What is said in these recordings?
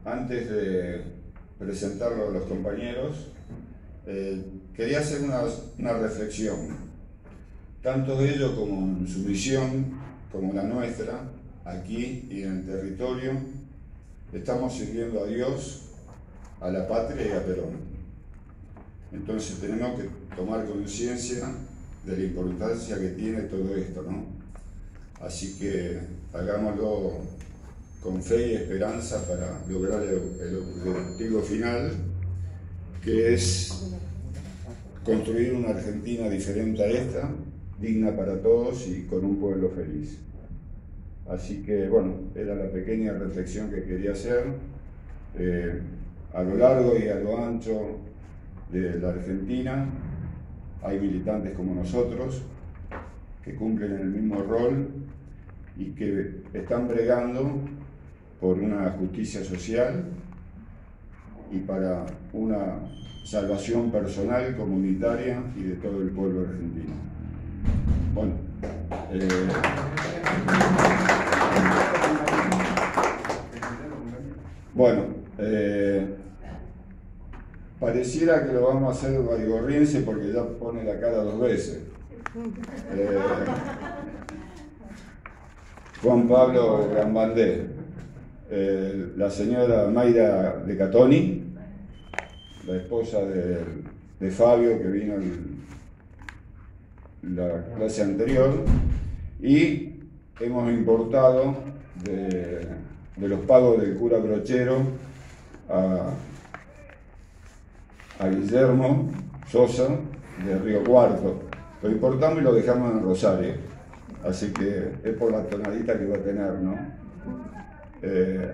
Antes de presentarlo a los compañeros, quería hacer una reflexión, tanto de ellos como en su misión, como la nuestra, aquí y en el territorio. Estamos sirviendo a Dios, a la patria y a Perón. Entonces tenemos que tomar conciencia de la importancia que tiene todo esto, ¿no? Así que hagámoslo con fe y esperanza para lograr el objetivo final, que es construir una Argentina diferente a esta, digna para todos y con un pueblo feliz. Así que, bueno, era la pequeña reflexión que quería hacer. A lo largo y a lo ancho de la Argentina hay militantes como nosotros que cumplen el mismo rol y que están bregando por una justicia social y para una salvación personal, comunitaria y de todo el pueblo argentino. Bueno, pareciera que lo vamos a hacer baigorriense porque ya pone la cara 2 veces. Juan Pablo Gambandé, la señora Mayra de Catoni, la esposa de Fabio, que vino en la clase anterior, y hemos importado de los pagos del cura Brochero a Guillermo Sosa de Río Cuarto. Lo importamos y lo dejamos en Rosario, así que es por la tonadita que va a tener, ¿no?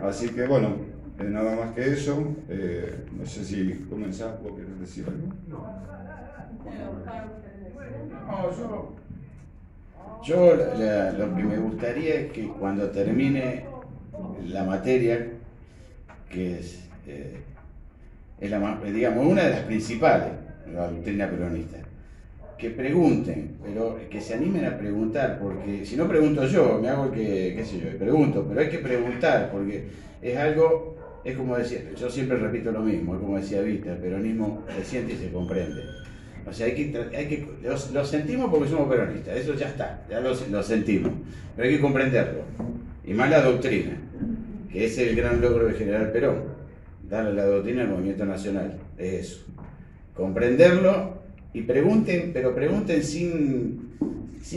Así que bueno, nada más que eso. No sé si comenzás, vos querés decir algo. Yo lo que me gustaría es que cuando termine la materia, que es digamos, una de las principales, la doctrina peronista, que pregunten, pero que se animen a preguntar, porque si no pregunto yo, me hago el que, qué sé yo, pregunto, pero hay que preguntar, porque es algo, es como decía, yo siempre repito lo mismo, es como decía Vita, el peronismo se siente y se comprende. O sea, lo sentimos porque somos peronistas, eso ya está, ya lo sentimos, pero hay que comprenderlo, y más la doctrina, que es el gran logro del general Perón, darle la doctrina al movimiento nacional, es eso, comprenderlo y pregunten, pero pregunten sin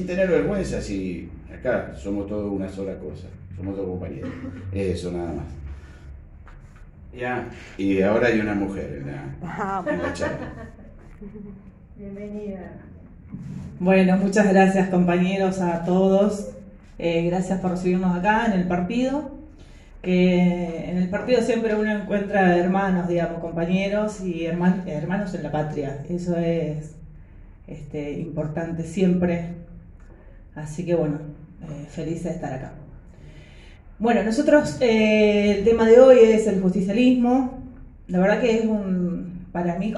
tener vergüenza, si acá somos todos una sola cosa, somos todos compañeros, eso nada más. Ya, y ahora hay una mujer en la charla. Bienvenida. Bueno, muchas gracias compañeros a todos. Gracias por recibirnos acá en el partido. Que en el partido siempre uno encuentra hermanos, digamos, compañeros y hermanos en la patria. Eso es importante siempre. Así que bueno, feliz de estar acá. Bueno, nosotros, el tema de hoy es el justicialismo. La verdad que es para mí,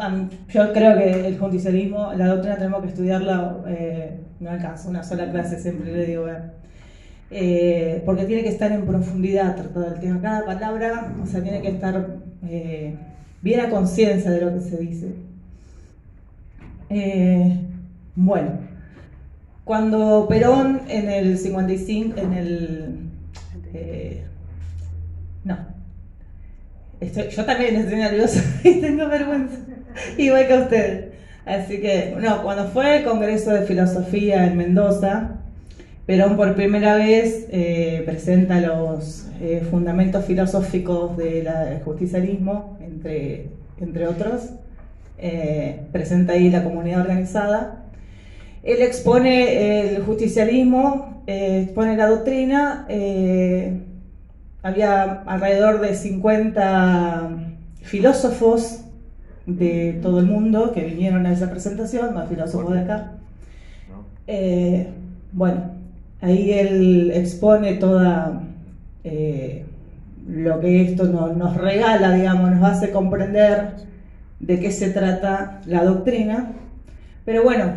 yo creo que el justicialismo, la doctrina tenemos que estudiarla, no alcanza una sola clase, siempre le digo, porque tiene que estar en profundidad tratado el tema. Cada palabra, o sea, tiene que estar bien a conciencia de lo que se dice. Bueno, cuando Perón en el 55, yo también estoy nerviosa y tengo vergüenza, igual que ustedes. Así que, cuando fue el Congreso de Filosofía en Mendoza, Perón por primera vez presenta los fundamentos filosóficos del justicialismo, entre otros. Presenta ahí la comunidad organizada. Él expone el justicialismo, expone la doctrina. Había alrededor de 50 filósofos de todo el mundo que vinieron a esa presentación, más filósofos de acá. Bueno, ahí él expone toda lo que esto nos regala, digamos, nos hace comprender de qué se trata la doctrina. Pero bueno,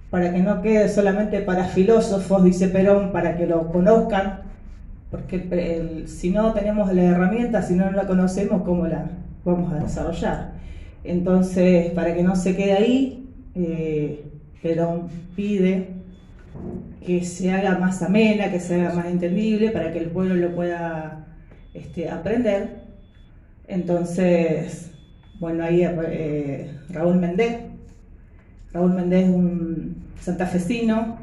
para que no quede solamente para filósofos, dice Perón, para que lo conozcan, porque si no tenemos la herramienta, si no la conocemos, ¿cómo la vamos a desarrollar? Entonces, para que no se quede ahí, Perón pide que se haga más amena, que se haga más entendible, para que el pueblo lo pueda aprender. Entonces, bueno, ahí Raúl Mendés es un santafesino,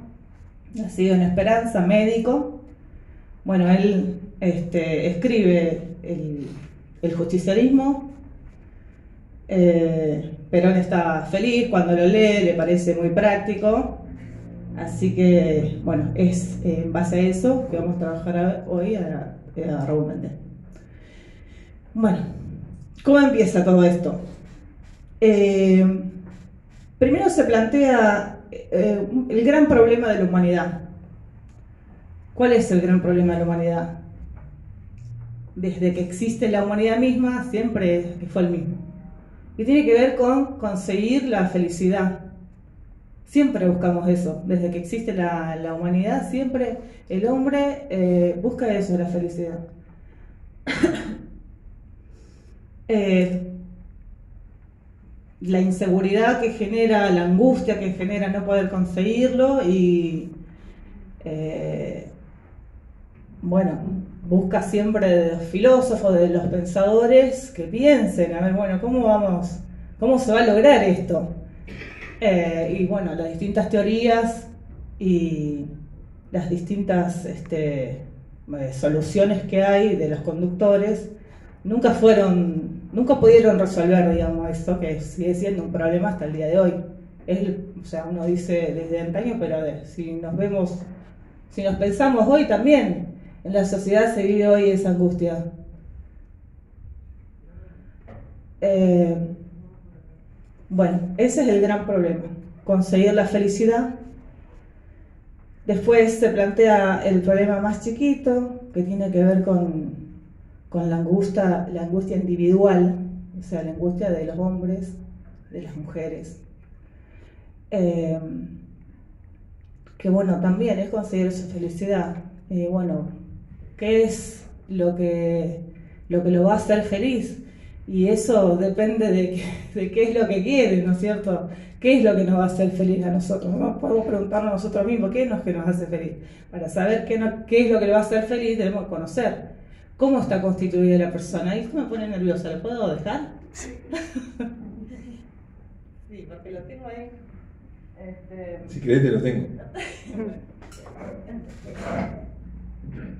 nacido en Esperanza, médico. Bueno, él escribe el justicialismo. Perón está feliz cuando lo lee, le parece muy práctico. Así que, bueno, es en base a eso que vamos a trabajar hoy a Raúl Mendés. Bueno, ¿cómo empieza todo esto? Primero se plantea el gran problema de la humanidad. ¿Cuál es el gran problema de la humanidad? Desde que existe la humanidad misma, siempre fue el mismo. Y tiene que ver con conseguir la felicidad. Siempre buscamos eso. Desde que existe la humanidad, siempre el hombre busca eso, la felicidad. La inseguridad que genera, la angustia que genera no poder conseguirlo y bueno, busca siempre de los filósofos, de los pensadores que piensen, a ver, bueno, ¿cómo se va a lograr esto? Y bueno, las distintas teorías y las distintas soluciones que hay de los conductores nunca pudieron resolver, digamos, esto que sigue siendo un problema hasta el día de hoy. O sea, uno dice desde antaño, pero si nos pensamos hoy también, en la sociedad se vive hoy esa angustia. Bueno, ese es el gran problema, conseguir la felicidad. Después se plantea el problema más chiquito, que tiene que ver con la angustia individual, o sea, la angustia de los hombres, de las mujeres. Que bueno, también es conseguir su felicidad. Bueno, ¿qué es lo que lo va a hacer feliz? Y eso depende de qué es lo que quiere, ¿no es cierto? ¿Qué es lo que nos va a hacer feliz a nosotros? ¿No? Podemos preguntarnos a nosotros mismos qué es lo que nos hace feliz. Para saber qué es lo que le va a hacer feliz, debemos conocer cómo está constituida la persona. Y esto me pone nerviosa, ¿lo puedo dejar? Sí. Sí, porque lo tengo ahí. Si querés te lo tengo.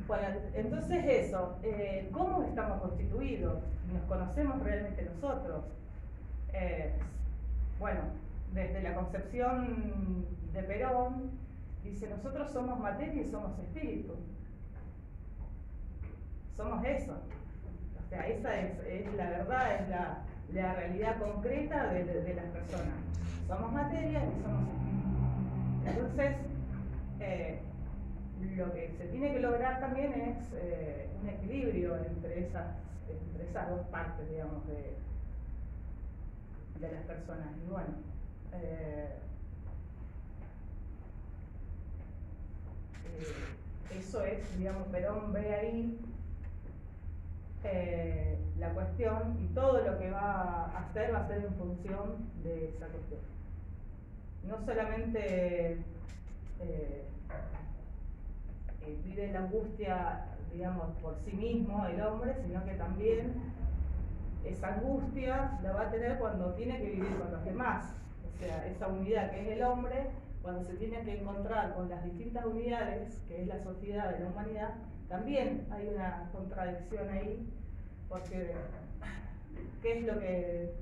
Bueno, entonces eso, ¿cómo estamos constituidos? ¿Nos conocemos realmente nosotros? Bueno, desde la concepción de Perón, dice, nosotros somos materia y somos espíritu. Somos eso. O sea, esa es la verdad, es la realidad concreta de las personas. Somos materia y somos espíritu. Entonces, lo que se tiene que lograr también es un equilibrio entre esas dos partes, digamos, de las personas. Y bueno, eso es, digamos, Perón ve ahí la cuestión, y todo lo que va a hacer en función de esa cuestión. No solamente vive la angustia, digamos, por sí mismo el hombre, sino que también esa angustia la va a tener cuando tiene que vivir con los demás. O sea, esa unidad que es el hombre, cuando se tiene que encontrar con las distintas unidades, que es la sociedad de la humanidad, también hay una contradicción ahí, porque ¿qué es lo que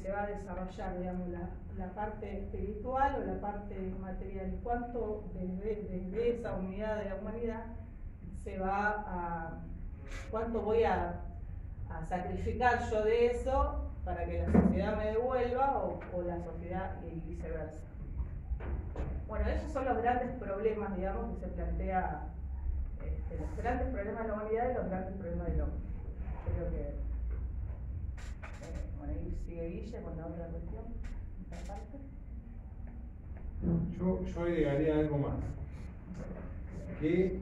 se va a desarrollar, digamos, la parte espiritual o la parte material? ¿Y cuánto desde esa unidad de la humanidad cuánto voy a sacrificar yo de eso para que la sociedad me devuelva o la sociedad y viceversa? Bueno, esos son los grandes problemas, digamos, que se plantea, los grandes problemas de la humanidad y los grandes problemas del hombre. Creo que bueno, ahí sigue Guille con la otra cuestión, esta parte. Yo agregaría algo más, que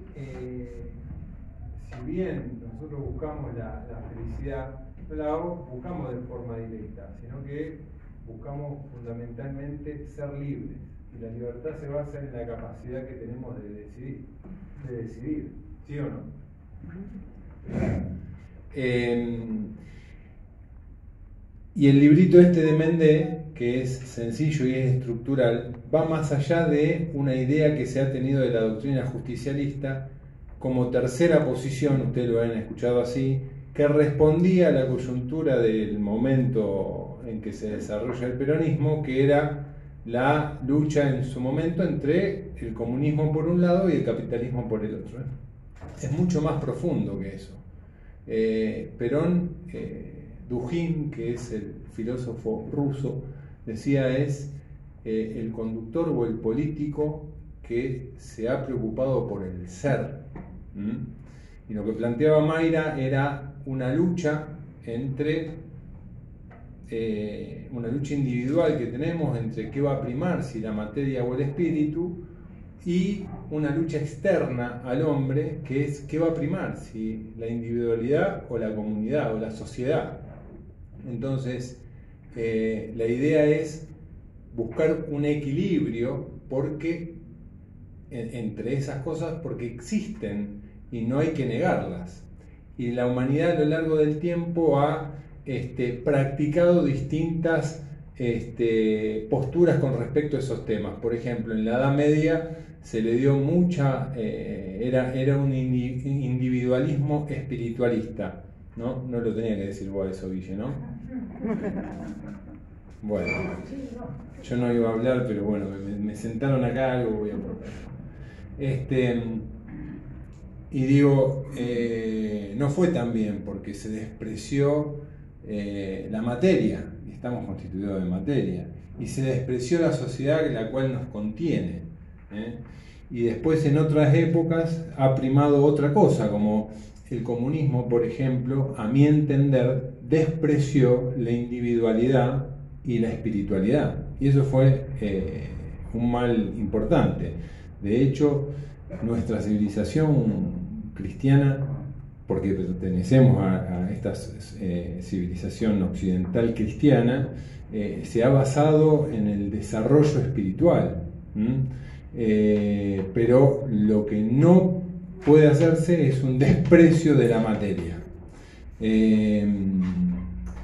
si bien nosotros buscamos la felicidad, no la buscamos de forma directa, sino que buscamos fundamentalmente ser libres. Y la libertad se basa en la capacidad que tenemos de decidir, ¿sí o no? Y el librito este de Mendé, que es sencillo y es estructural, va más allá de una idea que se ha tenido de la doctrina justicialista como tercera posición, ustedes lo han escuchado así, que respondía a la coyuntura del momento en que se desarrolla el peronismo, que era la lucha en su momento entre el comunismo por un lado y el capitalismo por el otro. Es mucho más profundo que eso. Perón, Dugin, que es el filósofo ruso, decía es el conductor o el político que se ha preocupado por el ser. Y lo que planteaba Mayra era una lucha entre una lucha individual que tenemos entre qué va a primar, si la materia o el espíritu, y una lucha externa al hombre que es qué va a primar, si la individualidad o la comunidad o la sociedad. Entonces la idea es buscar un equilibrio porque entre esas cosas, porque existen y no hay que negarlas. Y la humanidad a lo largo del tiempo ha practicado distintas posturas con respecto a esos temas. Por ejemplo, en la Edad Media se le dio mucha, era un individualismo espiritualista, ¿no? No lo tenía que decir vos eso, Guille, ¿no? Bueno, yo no iba a hablar, pero bueno, me sentaron acá, algo voy a proponer. Y digo, no fue tan bien porque se despreció la materia, y estamos constituidos de materia, y se despreció la sociedad la cual nos contiene. Y después en otras épocas ha primado otra cosa, como el comunismo, por ejemplo, a mi entender, despreció la individualidad y la espiritualidad. Y eso fue un mal importante. De hecho, nuestra civilización cristiana, porque pertenecemos a esta civilización occidental cristiana, se ha basado en el desarrollo espiritual. Pero lo que no puede hacerse es un desprecio de la materia.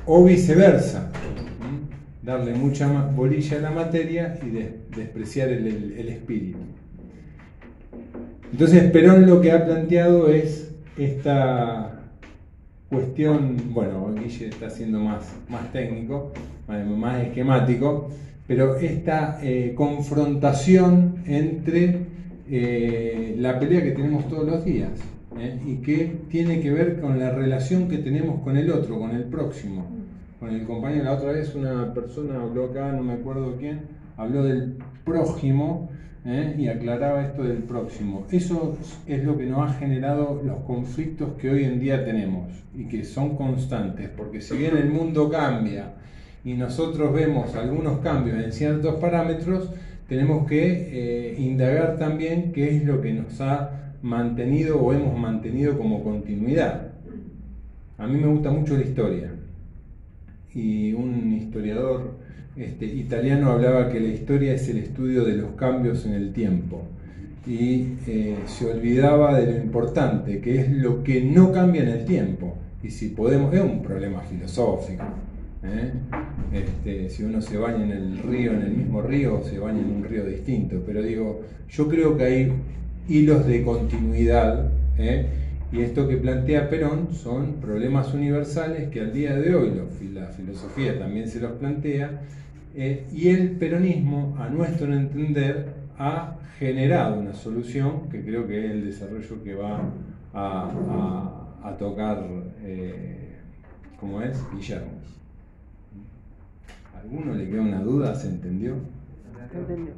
O viceversa, darle mucha bolilla a la materia y despreciar el espíritu. Entonces Perón lo que ha planteado es esta cuestión, bueno, Guille está siendo más técnico, más esquemático, pero esta confrontación entre la pelea que tenemos todos los días y que tiene que ver con la relación que tenemos con el otro, con el próximo, con el compañero. La otra vez una persona habló acá, no me acuerdo quién, habló del prójimo y aclaraba esto del próximo. Eso es lo que nos ha generado los conflictos que hoy en día tenemos y que son constantes, porque si bien el mundo cambia y nosotros vemos algunos cambios en ciertos parámetros, tenemos que indagar también qué es lo que nos ha mantenido o hemos mantenido como continuidad. A mí me gusta mucho la historia, y un historiador italiano hablaba que la historia es el estudio de los cambios en el tiempo, y se olvidaba de lo importante, que es lo que no cambia en el tiempo. Y si podemos, es un problema filosófico, si uno se baña en el río, en el mismo río, o se baña en un río distinto, pero digo, yo creo que hay hilos de continuidad, y esto que plantea Perón son problemas universales que al día de hoy la filosofía también se los plantea, y el peronismo, a nuestro entender, ha generado una solución que creo que es el desarrollo que va a tocar, ¿cómo es? Guillermo. ¿A alguno le queda una duda? ¿Se entendió? Se entendió.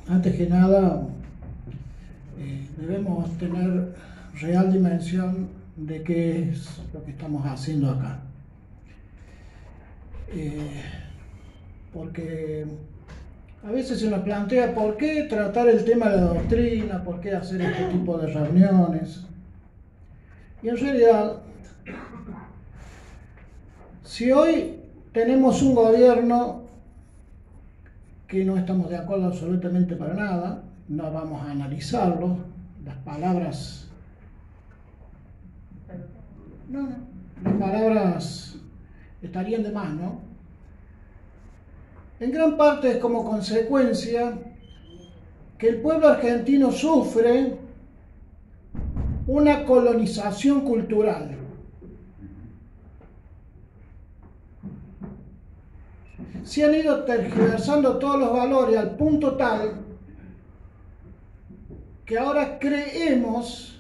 Antes que nada, debemos tener real dimensión de qué es lo que estamos haciendo acá. Porque A veces se nos plantea por qué tratar el tema de la doctrina, por qué hacer este tipo de reuniones. Y en realidad, si hoy tenemos un gobierno que no estamos de acuerdo absolutamente para nada, no vamos a analizarlo, las palabras... las palabras estarían de más, ¿no? En gran parte es como consecuencia que el pueblo argentino sufre una colonización cultural. Se han ido tergiversando todos los valores al punto tal que ahora creemos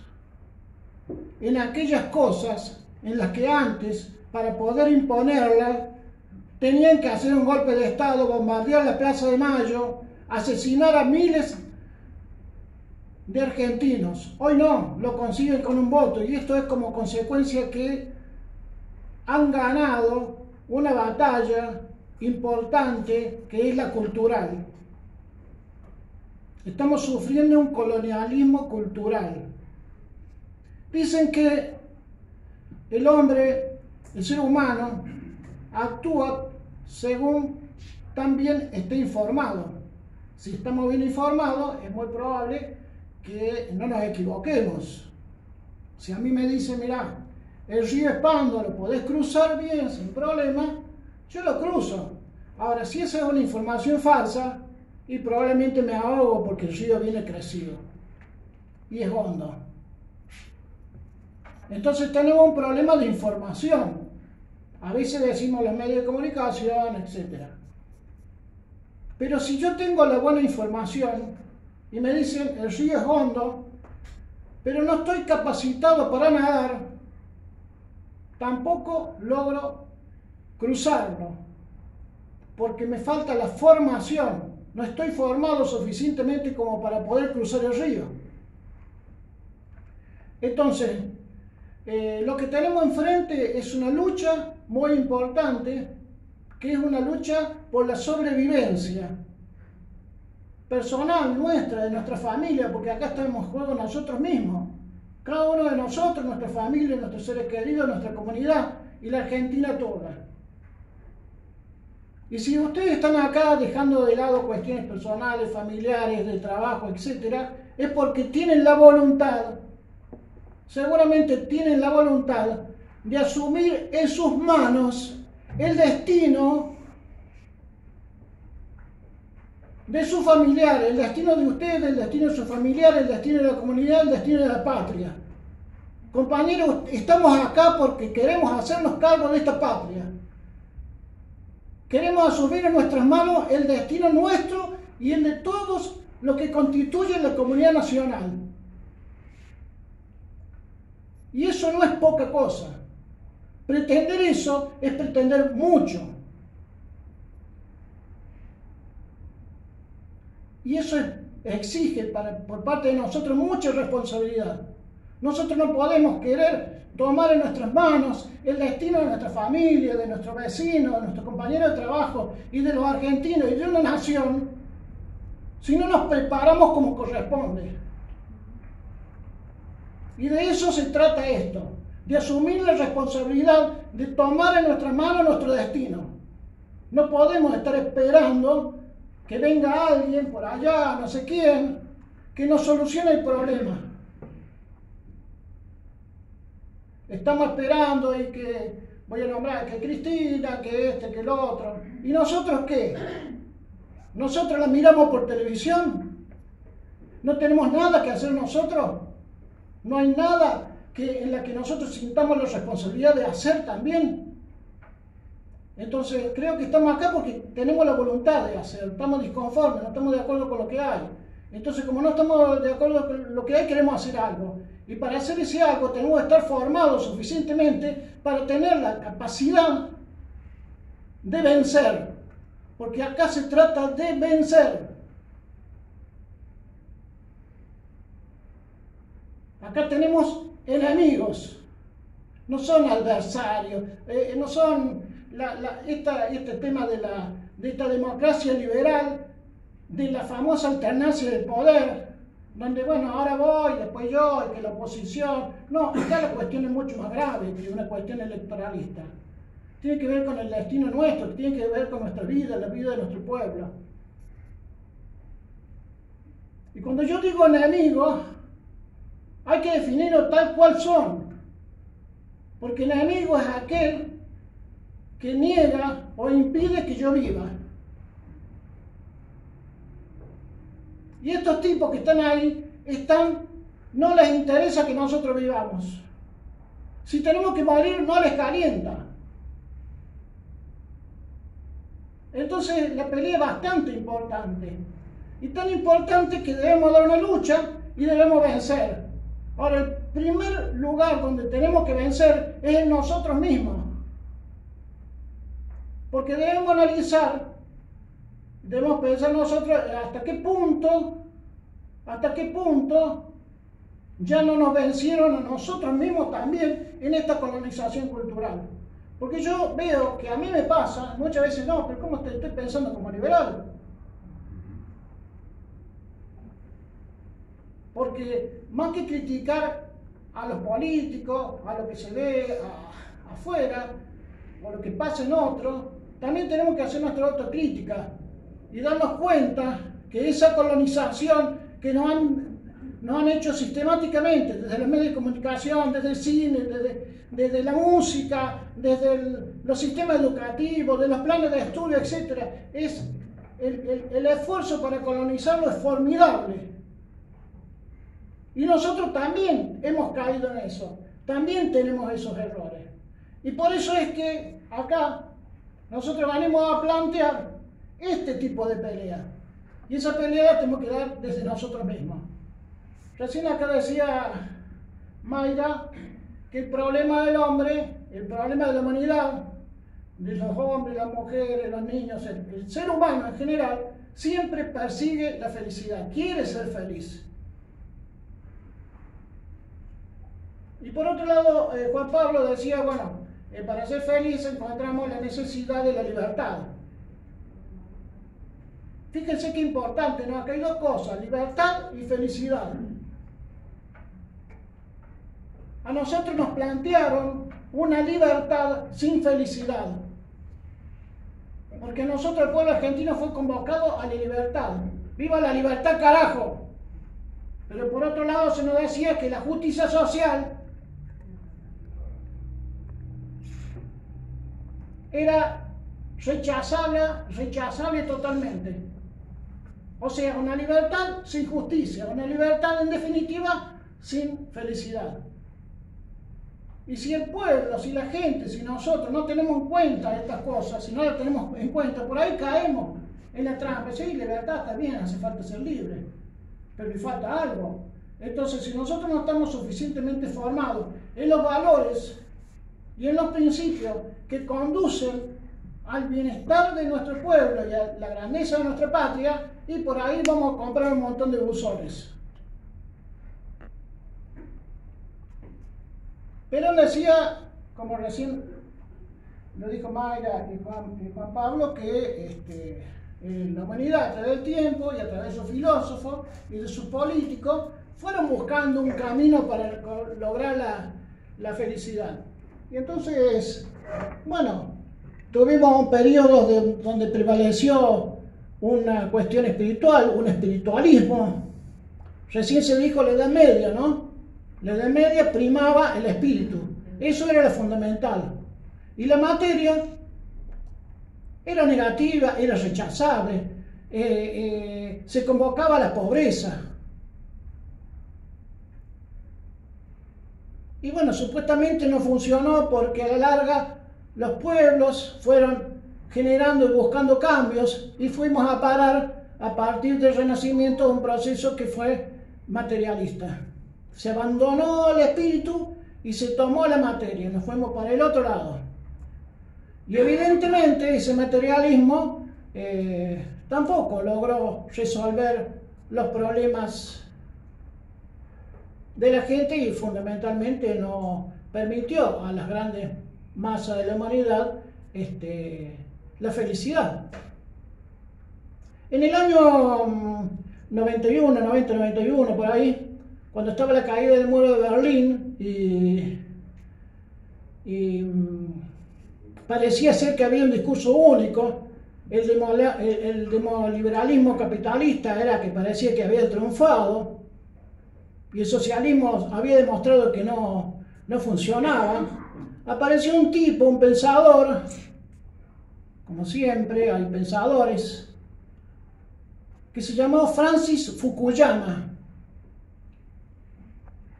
en aquellas cosas en las que antes, para poder imponerlas, tenían que hacer un golpe de Estado, bombardear la Plaza de Mayo, asesinar a miles de argentinos. Hoy no, lo consiguen con un voto, y esto es como consecuencia que han ganado una batalla importante que es la cultural. Estamos sufriendo un colonialismo cultural. Dicen que el hombre, el ser humano, actúa según también esté informado. Si estamos bien informados, es muy probable que no nos equivoquemos. Si a mí me dicen, mirá, el río Espando lo podés cruzar bien, sin problema, yo lo cruzo. Ahora, si esa es una información falsa, y probablemente me ahogo porque el río viene crecido y es hondo. Entonces tenemos un problema de información. A veces decimos los medios de comunicación, etc. Pero si yo tengo la buena información y me dicen el río es hondo, pero no estoy capacitado para nadar, tampoco logro cruzarlo, porque me falta la formación. No estoy formado suficientemente como para poder cruzar el río. Entonces, lo que tenemos enfrente es una lucha muy importante, que es una lucha por la sobrevivencia personal nuestra, de nuestra familia, porque acá estamos en juego nosotros mismos. Cada uno de nosotros, nuestra familia, nuestros seres queridos, nuestra comunidad y la Argentina toda. Y si ustedes están acá dejando de lado cuestiones personales, familiares, de trabajo, etc., es porque tienen la voluntad, seguramente tienen la voluntad de asumir en sus manos el destino de sus familiares, el destino de ustedes, el destino de sus familiares, el destino de la comunidad, el destino de la patria. Compañeros, estamos acá porque queremos hacernos cargo de esta patria. Queremos asumir en nuestras manos el destino nuestro y el de todos los que constituyen la comunidad nacional. Y eso no es poca cosa. Pretender eso es pretender mucho. Y eso exige por parte de nosotros mucha responsabilidad. Nosotros no podemos querer tomar en nuestras manos el destino de nuestra familia, de nuestros vecinos, de nuestros compañeros de trabajo y de los argentinos y de una nación si no nos preparamos como corresponde. Y de eso se trata esto, de asumir la responsabilidad de tomar en nuestras manos nuestro destino. No podemos estar esperando que venga alguien por allá, no sé quién, que nos solucione el problema. Estamos esperando y que, voy a nombrar, que Cristina, que este, que el otro. ¿Y nosotros qué? ¿Nosotros la miramos por televisión? ¿No tenemos nada que hacer nosotros? ¿No hay nada en la que nosotros sintamos la responsabilidad de hacer también? Entonces creo que estamos acá porque tenemos la voluntad de hacer, estamos disconformes, no estamos de acuerdo con lo que hay. Entonces, como no estamos de acuerdo con lo que hay, queremos hacer algo. Y para hacer ese algo tenemos que estar formados suficientemente para tener la capacidad de vencer. Porque acá se trata de vencer. Acá tenemos enemigos, no son adversarios, no son este tema de esta democracia liberal de la famosa alternancia del poder, donde, bueno, ahora voy, después yo, y que la oposición. No, acá la cuestión es mucho más grave que una cuestión electoralista. Tiene que ver con el destino nuestro, tiene que ver con nuestra vida, la vida de nuestro pueblo. Y cuando yo digo enemigos, hay que definirlo tal cual son. Porque el enemigo es aquel que niega o impide que yo viva. Y estos tipos que están ahí, no les interesa que nosotros vivamos. Si tenemos que morir, no les calienta. Entonces la pelea es bastante importante. Y tan importante que debemos dar una lucha y debemos vencer. Ahora, el primer lugar donde tenemos que vencer es en nosotros mismos. Porque debemos analizar, debemos pensar nosotros hasta qué punto ya no nos vencieron a nosotros mismos también en esta colonización cultural. Porque yo veo que a mí me pasa, muchas veces no, pero ¿cómo estoy pensando como liberal? Porque más que criticar a los políticos, a lo que se ve afuera, o lo que pasa en otros, también tenemos que hacer nuestra autocrítica y darnos cuenta que esa colonización que nos han hecho sistemáticamente, desde los medios de comunicación, desde el cine, desde la música, desde los sistemas educativos, de los planes de estudio, etc., el esfuerzo para colonizarlo es formidable. Y nosotros también hemos caído en eso, también tenemos esos errores. Y por eso es que acá nosotros venimos a plantear este tipo de pelea. Y esa pelea la tenemos que dar desde nosotros mismos. Recién acá decía Mayra que el problema del hombre, el problema de la humanidad, de los hombres, las mujeres, los niños, el ser humano en general, siempre persigue la felicidad, quiere ser feliz. Y por otro lado, Juan Pablo decía, bueno, para ser feliz encontramos la necesidad de la libertad. Fíjense qué importante, ¿no? Acá hay dos cosas, libertad y felicidad. A nosotros nos plantearon una libertad sin felicidad. Porque nosotros, el pueblo argentino, fue convocado a la libertad. ¡Viva la libertad, carajo! Pero por otro lado se nos decía que la justicia social era rechazable totalmente. O sea, una libertad sin justicia, una libertad en definitiva sin felicidad. Y si el pueblo, si la gente, si nosotros no tenemos en cuenta estas cosas, si no las tenemos en cuenta, por ahí caemos en la trampa. Sí, libertad está bien, hace falta ser libre, pero le falta algo. Entonces, si nosotros no estamos suficientemente formados en los valores y en los principios que conducen al bienestar de nuestro pueblo y a la grandeza de nuestra patria, y por ahí vamos a comprar un montón de buzones. Perón decía, como recién lo dijo Mayra y Juan Pablo, que la humanidad a través del tiempo y a través de sus filósofos y de sus políticos fueron buscando un camino para lograr la felicidad. Y entonces, bueno, tuvimos un periodo donde prevaleció una cuestión espiritual, un espiritualismo. Recién se dijo la Edad Media, ¿no? La Edad Media primaba el espíritu. Eso era lo fundamental. Y la materia era negativa, era rechazable. Se convocaba a la pobreza. Y bueno, supuestamente no funcionó porque a la larga los pueblos fueron generando y buscando cambios y fuimos a parar a partir del Renacimiento a un proceso que fue materialista. Se abandonó el espíritu y se tomó la materia, nos fuimos para el otro lado. Y evidentemente ese materialismo tampoco logró resolver los problemas de la gente y fundamentalmente no permitió a las grandes masas de la humanidad la felicidad. En el año 91, 90-91, por ahí, cuando estaba la caída del muro de Berlín y parecía ser que había un discurso único, el demoliberalismo capitalista era que parecía que había triunfado y el socialismo había demostrado que no funcionaba. Apareció un tipo, un pensador, como siempre hay pensadores, que se llamó Francis Fukuyama,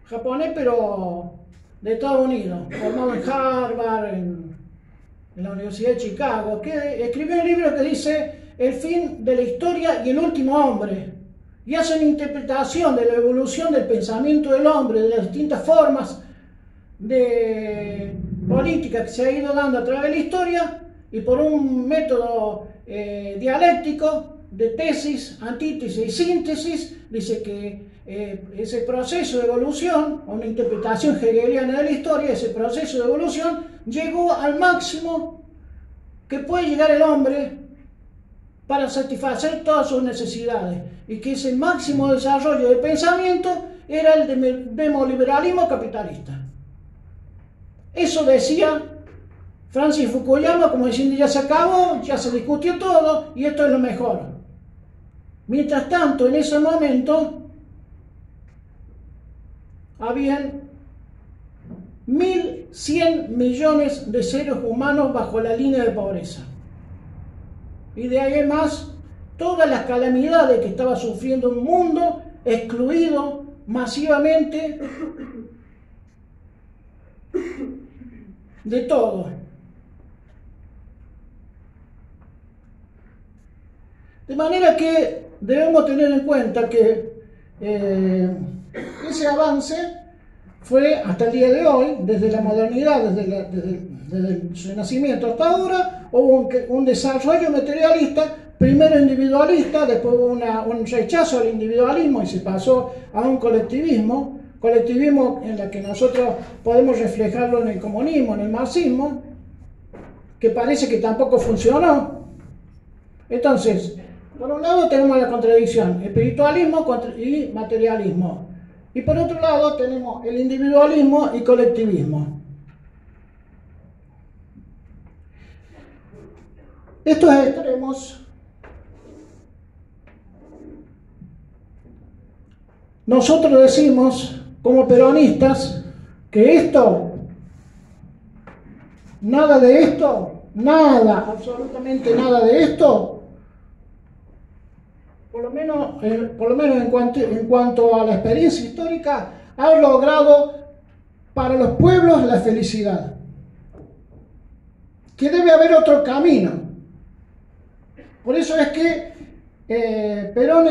japonés pero de Estados Unidos, formado en Harvard, en la Universidad de Chicago, que escribió un libro que dice El fin de la historia y el último hombre, y hace una interpretación de la evolución del pensamiento del hombre, de las distintas formas de política que se ha ido dando a través de la historia, y por un método dialéctico de tesis, antítesis y síntesis, dice que ese proceso de evolución, o una interpretación hegeliana de la historia, ese proceso de evolución llegó al máximo que puede llegar el hombre para satisfacer todas sus necesidades, y que ese máximo desarrollo del pensamiento era el demoliberalismo capitalista. Eso decía Francis Fukuyama, como diciendo, ya se acabó, ya se discutió todo y esto es lo mejor. Mientras tanto, en ese momento habían 1.100 millones de seres humanos bajo la línea de pobreza. Y de ahí en más, todas las calamidades que estaba sufriendo un mundo excluido masivamente de todo. De manera que debemos tener en cuenta que ese avance fue hasta el día de hoy, desde la modernidad, desde su nacimiento hasta ahora, hubo un desarrollo materialista, primero individualista, después hubo un rechazo al individualismo y se pasó a un colectivismo en la que nosotros podemos reflejarlo en el comunismo, en el marxismo, que parece que tampoco funcionó. Entonces, por un lado tenemos la contradicción, espiritualismo y materialismo. Y por otro lado tenemos el individualismo y colectivismo. Estos extremos nosotros decimos como peronistas que esto, nada de esto, nada, absolutamente nada de esto, por lo menos en cuanto a la experiencia histórica, ha logrado para los pueblos la felicidad. Que debe haber otro camino. Por eso es que Perón,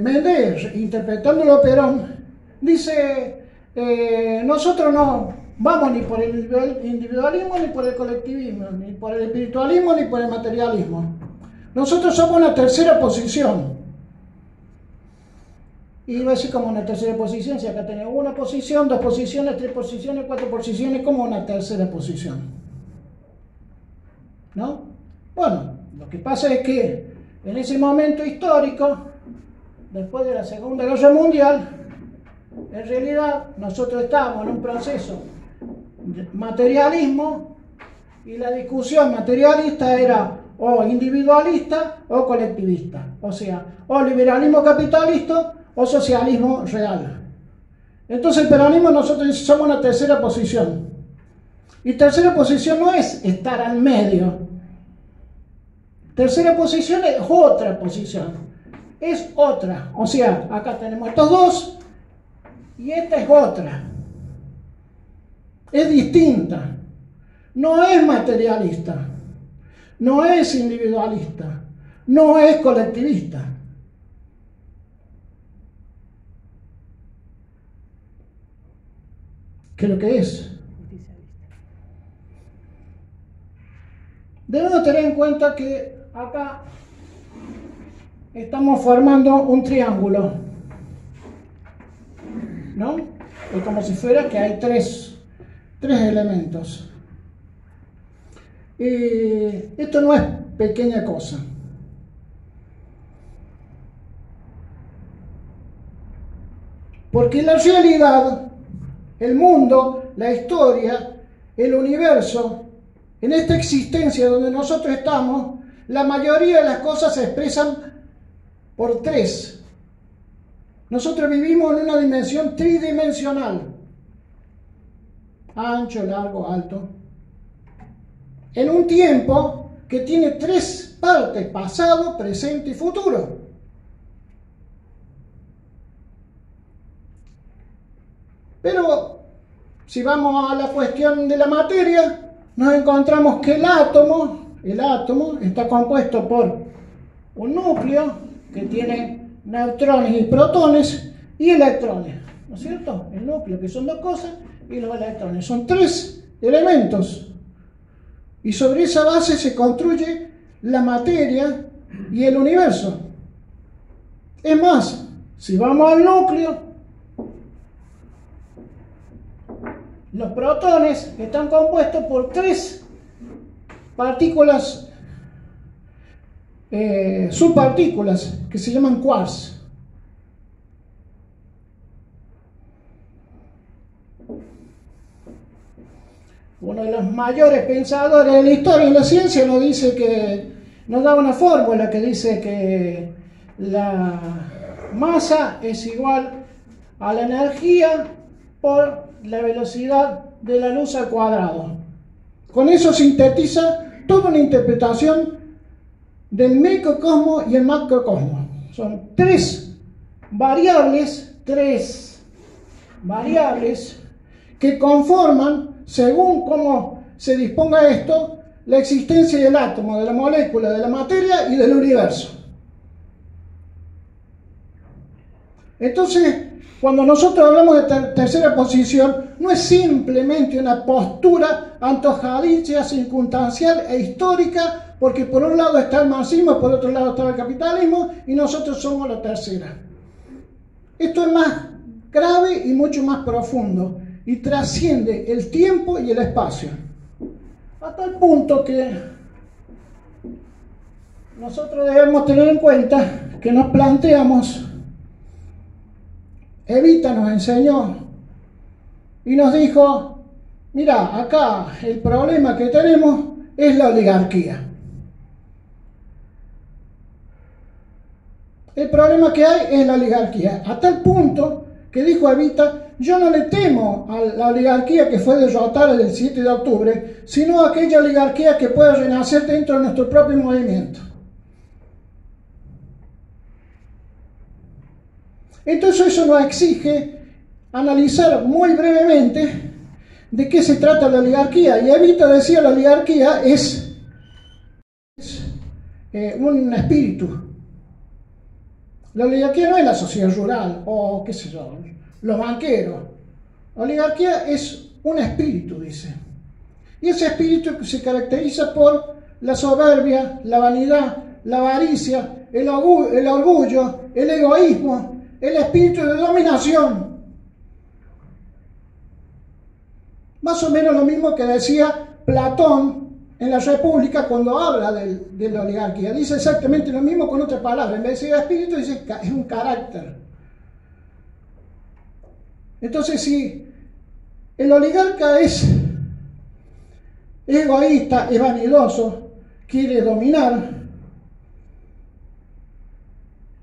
Méndez, interpretándolo a Perón, dice, nosotros no vamos ni por el individualismo, ni por el colectivismo, ni por el espiritualismo, ni por el materialismo. Nosotros somos una tercera posición. Y va a ser como una tercera posición, si acá tenemos una posición, dos posiciones, tres posiciones, cuatro posiciones, como una tercera posición. ¿No? Bueno, lo que pasa es que en ese momento histórico, después de la Segunda Guerra Mundial, en realidad nosotros estábamos en un proceso de materialismo y la discusión materialista era o individualista o colectivista, o sea, o liberalismo capitalista o socialismo real. Entonces el peronismo nosotros somos una tercera posición. Y tercera posición no es estar al medio. Tercera posición es otra posición. Es otra. O sea, acá tenemos estos dos y esta es otra. Es distinta. No es materialista. No es individualista. No es colectivista. ¿Qué es lo que es? Debemos tener en cuenta que acá estamos formando un triángulo, ¿no? Es como si fuera que hay tres elementos. Y esto no es pequeña cosa. Porque la realidad, el mundo, la historia, el universo, en esta existencia donde nosotros estamos, la mayoría de las cosas se expresan por tres. Nosotros vivimos en una dimensión tridimensional. Ancho, largo, alto. En un tiempo que tiene tres partes: pasado, presente y futuro. Pero si vamos a la cuestión de la materia, nos encontramos que el átomo está compuesto por un núcleo que tiene neutrones y protones y electrones, ¿no es cierto? El núcleo, que son dos cosas, y los electrones. Son tres elementos. Y sobre esa base se construye la materia y el universo. Es más, si vamos al núcleo, los protones están compuestos por tres partículas, subpartículas, que se llaman quarks. Uno de los mayores pensadores de la historia de la ciencia nos dice que, nos da una fórmula que dice que la masa es igual a la energía por la velocidad de la luz al cuadrado. Con eso sintetiza toda una interpretación del microcosmos y el macrocosmos. Son tres variables que conforman, según cómo se disponga esto, la existencia del átomo, de la molécula, de la materia y del universo. Entonces, cuando nosotros hablamos de tercera posición, no es simplemente una postura antojadiza, circunstancial e histórica, porque por un lado está el marxismo, por otro lado está el capitalismo, y nosotros somos la tercera. Esto es más grave y mucho más profundo, y trasciende el tiempo y el espacio. Hasta el punto que nosotros debemos tener en cuenta que nos planteamos. Evita nos enseñó y nos dijo: mira, acá el problema que tenemos es la oligarquía. El problema que hay es la oligarquía. A tal punto que dijo Evita: yo no le temo a la oligarquía que fue derrotada el 7 de octubre, sino a aquella oligarquía que puede renacer dentro de nuestro propio movimiento. Entonces eso nos exige analizar muy brevemente de qué se trata la oligarquía. Y Evita decía: la oligarquía es un espíritu. La oligarquía no es la sociedad rural o qué sé yo, los banqueros. La oligarquía es un espíritu, dice. Y ese espíritu se caracteriza por la soberbia, la vanidad, la avaricia, el orgullo, el egoísmo, el espíritu de dominación. Más o menos lo mismo que decía Platón en la República cuando habla de la oligarquía. Dice exactamente lo mismo con otras palabras. En vez de decir espíritu, dice es un carácter. Entonces, si el oligarca es egoísta, es vanidoso, quiere dominar,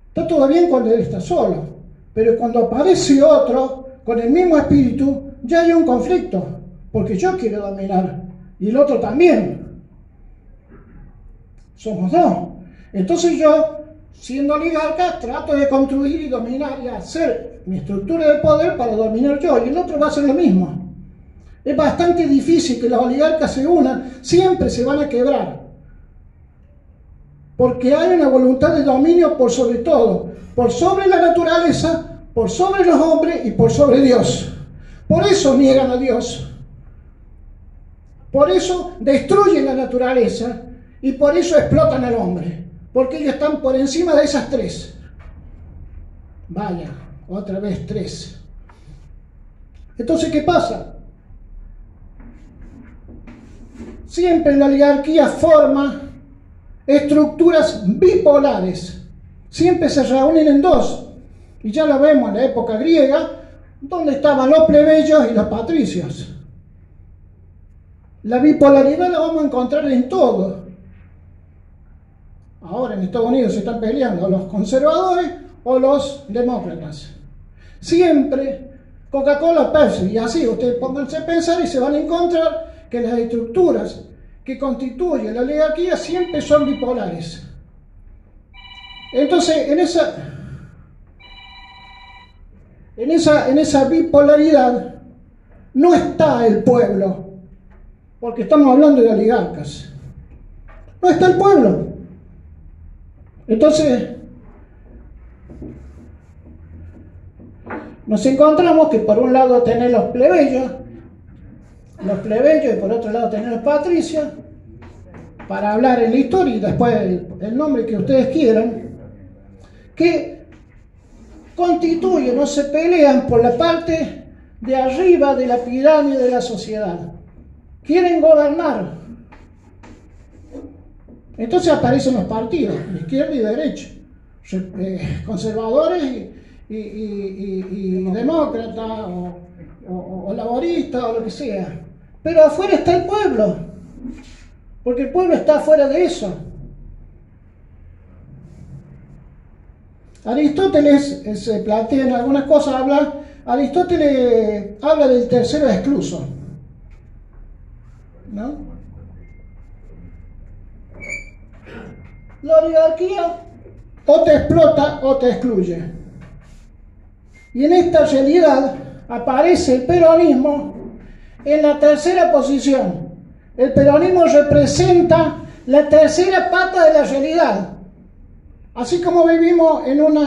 está todo bien cuando él está solo, pero cuando aparece otro con el mismo espíritu, ya hay un conflicto, porque yo quiero dominar y el otro también. Somos dos. Entonces yo, siendo oligarca, trato de construir y dominar y hacer mi estructura de poder para dominar yo, y el otro va a hacer lo mismo. Es bastante difícil que los oligarcas se unan, siempre se van a quebrar. Porque hay una voluntad de dominio por sobre todo, por sobre la naturaleza, por sobre los hombres y por sobre Dios. Por eso niegan a Dios. Por eso destruyen la naturaleza y por eso explotan al hombre. Porque ellos están por encima de esas tres. Vaya, otra vez tres. Entonces, ¿qué pasa? Siempre la oligarquía forma estructuras bipolares. Siempre se reúnen en dos. Y ya lo vemos en la época griega, donde estaban los plebeyos y los patricios. La bipolaridad la vamos a encontrar en todo. Ahora en Estados Unidos se están peleando los conservadores o los demócratas. Siempre Coca-Cola, Pepsi, y así ustedes pónganse a pensar y se van a encontrar que las estructuras que constituyen la oligarquía siempre son bipolares. Entonces, en esa bipolaridad no está el pueblo, porque estamos hablando de oligarcas. No está el pueblo. Entonces, nos encontramos que por un lado tenés los plebeyos y por otro lado tenés los patricios, para hablar en la historia y después el nombre que ustedes quieran, que constituyen o se pelean por la parte de arriba de la pirámide de la sociedad. Quieren gobernar. Entonces aparecen los partidos, de izquierda y derecha, conservadores y demócratas o laboristas o lo que sea. Pero afuera está el pueblo, porque el pueblo está afuera de eso. Aristóteles se plantea en algunas cosas, Aristóteles habla del tercero excluso, ¿no? La oligarquía o te explota o te excluye. Y en esta realidad aparece el peronismo en la tercera posición. El peronismo representa la tercera pata de la realidad. Así como vivimos en un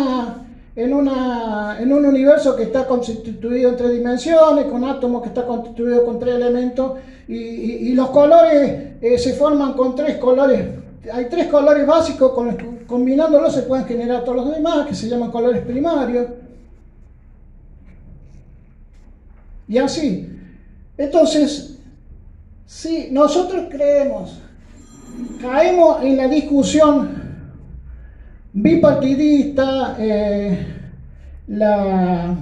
universo que está constituido en tres dimensiones, con átomos que está constituido con tres elementos, y los colores se forman con tres colores. Hay tres colores básicos, combinándolos se pueden generar todos los demás, que se llaman colores primarios. Y así. Entonces, si nosotros caemos en la discusión bipartidista, la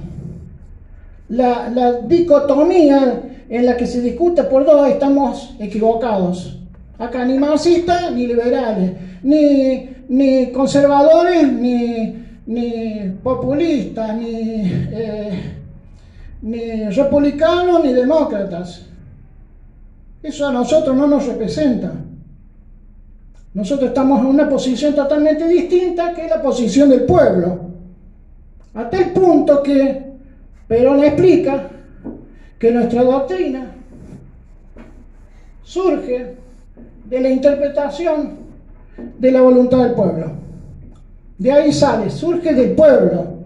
dicotomía en la que se discute por dos, estamos equivocados. Acá ni marxistas ni liberales, ni conservadores, ni populistas, ni republicanos, ni demócratas. Eso a nosotros no nos representa. Nosotros estamos en una posición totalmente distinta, que es la posición del pueblo. A tal punto que Perón explica que nuestra doctrina surge de la interpretación de la voluntad del pueblo. De ahí surge del pueblo.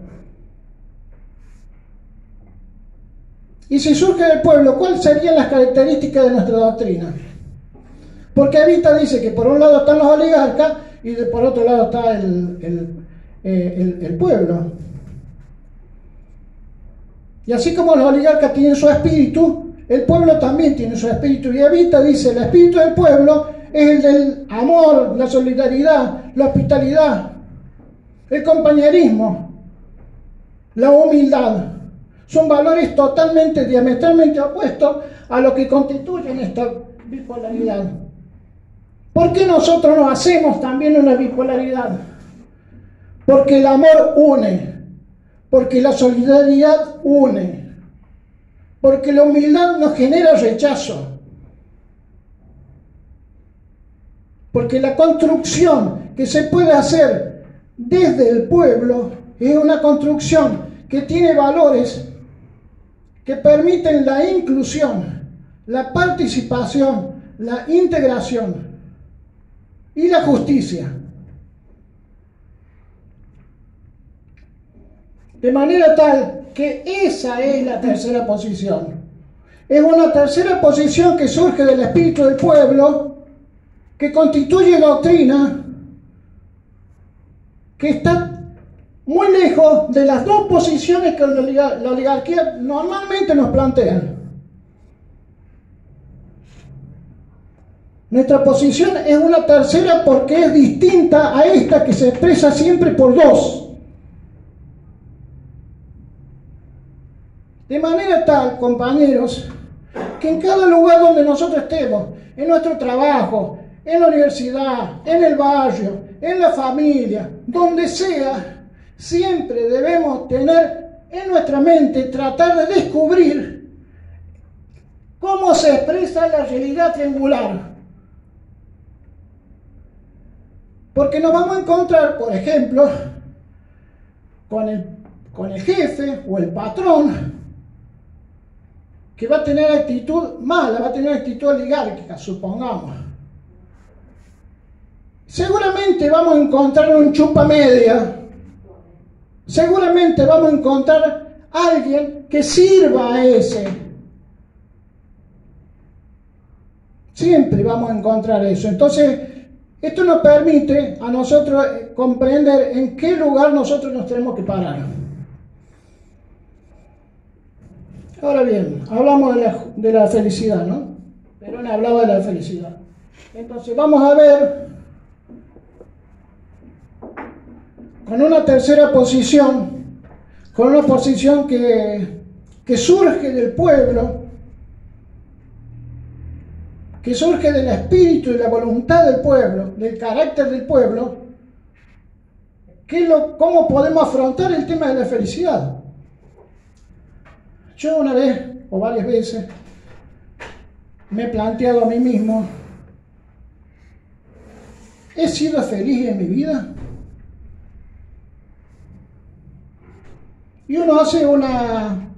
Y si surge del pueblo, ¿cuáles serían las características de nuestra doctrina? Porque Evita dice que por un lado están los oligarcas y por otro lado está el pueblo. Y así como los oligarcas tienen su espíritu, el pueblo también tiene su espíritu. Y Evita dice, el espíritu del pueblo es el del amor, la solidaridad, la hospitalidad, el compañerismo, la humildad. Son valores totalmente, diametralmente opuestos a lo que constituyen esta bipolaridad. ¿Por qué nosotros no hacemos también una bipolaridad? Porque el amor une, porque la solidaridad une, porque la humildad nos genera rechazo, porque la construcción que se puede hacer desde el pueblo es una construcción que tiene valores que permiten la inclusión, la participación, la integración y la justicia. De manera tal que esa es la tercera posición. Es una tercera posición que surge del espíritu del pueblo, que constituye doctrina, que está muy lejos de las dos posiciones que la oligarquía normalmente nos plantea. Nuestra posición es una tercera porque es distinta a esta que se expresa siempre por dos. De manera tal, compañeros, que en cada lugar donde nosotros estemos, en nuestro trabajo, en la universidad, en el barrio, en la familia, donde sea, siempre debemos tener en nuestra mente, tratar de descubrir cómo se expresa la realidad triangular. Porque nos vamos a encontrar, por ejemplo, con el jefe o el patrón, que va a tener actitud mala, va a tener actitud oligárquica, supongamos. Seguramente vamos a encontrar un chupa media, seguramente vamos a encontrar a alguien que sirva a ese. Siempre vamos a encontrar eso. Entonces, esto nos permite a nosotros comprender en qué lugar nosotros nos tenemos que parar. Ahora bien, hablamos de la felicidad, ¿no? Perón hablaba de la felicidad. Entonces, vamos a ver con una tercera posición, con una posición que surge del pueblo, que surge del espíritu y la voluntad del pueblo, del carácter del pueblo, cómo podemos afrontar el tema de la felicidad. Yo una vez, o varias veces, me he planteado a mí mismo, ¿he sido feliz en mi vida? Y uno hace una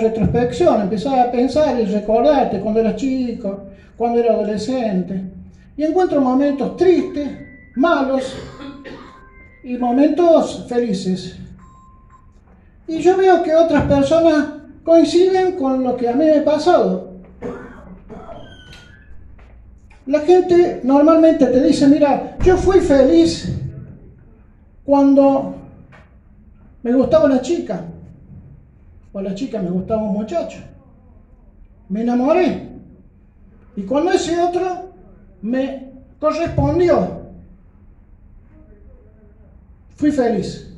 retrospección, empezás a pensar y recordarte cuando eras chico, cuando era adolescente, y encuentro momentos tristes, malos, y momentos felices. Y yo veo que otras personas coinciden con lo que a mí me ha pasado. La gente normalmente te dice, mira, yo fui feliz cuando me gustaba una chica, o la chica me gustaba un muchacho. Me enamoré. Y cuando ese otro me correspondió, fui feliz.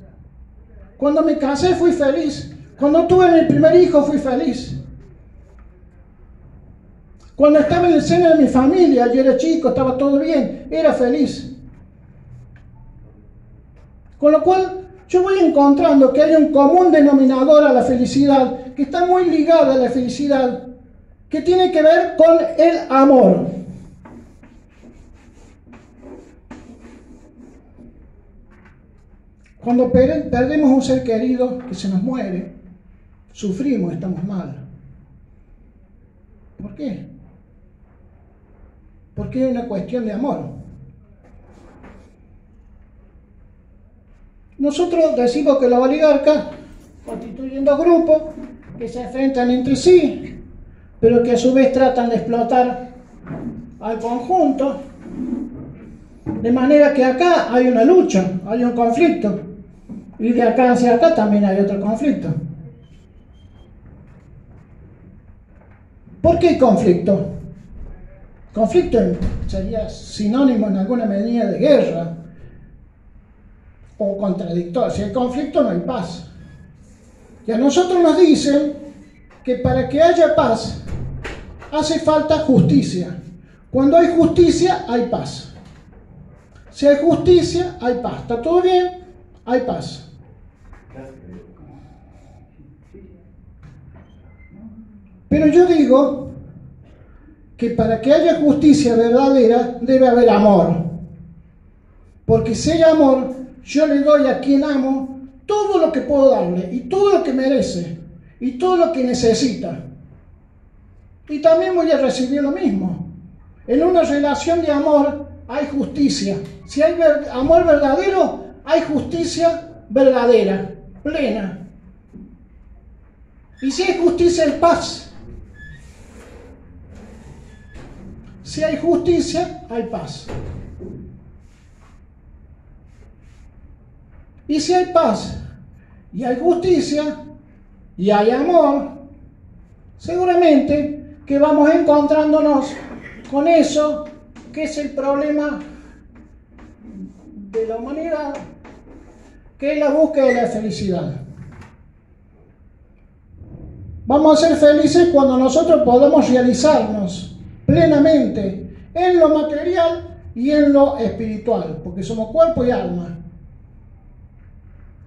Cuando me casé, fui feliz. Cuando tuve mi primer hijo, fui feliz. Cuando estaba en el seno de mi familia, yo era chico, estaba todo bien, era feliz. Con lo cual, yo voy encontrando que hay un común denominador a la felicidad, que está muy ligada a la felicidad, que tiene que ver con el amor. Cuando perdemos un ser querido que se nos muere, sufrimos, estamos mal. ¿Por qué? Porque es una cuestión de amor. Nosotros decimos que los oligarcas constituyen dos grupos que se enfrentan entre sí, pero que a su vez tratan de explotar al conjunto, de manera que acá hay una lucha, hay un conflicto, y de acá hacia acá también hay otro conflicto. ¿Por qué conflicto? Conflicto sería sinónimo en alguna medida de guerra o contradictorio. Si hay conflicto no hay paz. Y a nosotros nos dicen que para que haya paz hace falta justicia. Cuando hay justicia hay paz. Si hay justicia hay paz. ¿Está todo bien? Hay paz. Pero yo digo que para que haya justicia verdadera debe haber amor. Porque si hay amor, yo le doy a quien amo todo lo que puedo darle y todo lo que merece y todo lo que necesita. Y también voy a recibir lo mismo. En una relación de amor hay justicia. Si hay amor verdadero, hay justicia verdadera, plena. Y si hay justicia, hay paz. Si hay justicia, hay paz. Y si hay paz, y hay justicia, y hay amor, seguramente que vamos encontrándonos con eso que es el problema de la humanidad, que es la búsqueda de la felicidad. Vamos a ser felices cuando nosotros podamos realizarnos plenamente en lo material y en lo espiritual, porque somos cuerpo y alma.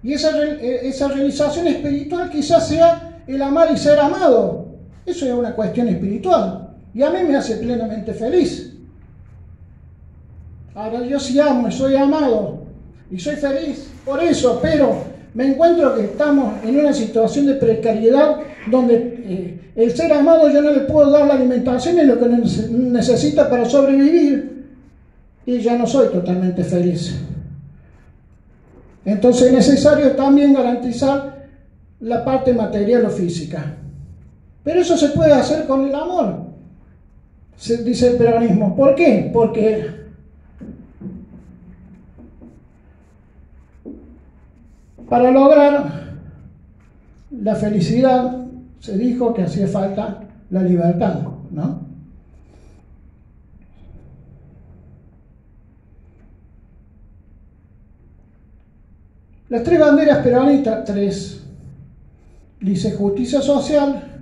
Y esa realización espiritual quizás sea el amar y ser amado. Eso es una cuestión espiritual. Y a mí me hace plenamente feliz. Ahora yo sí amo y soy amado y soy feliz por eso, pero me encuentro que estamos en una situación de precariedad donde el ser amado yo no le puedo dar la alimentación y lo que necesita para sobrevivir y ya no soy totalmente feliz. Entonces es necesario también garantizar la parte material o física. Pero eso se puede hacer con el amor, se dice el peronismo. ¿Por qué? Porque para lograr la felicidad se dijo que hacía falta la libertad, ¿no? Las tres banderas peronistas, tres, dice justicia social,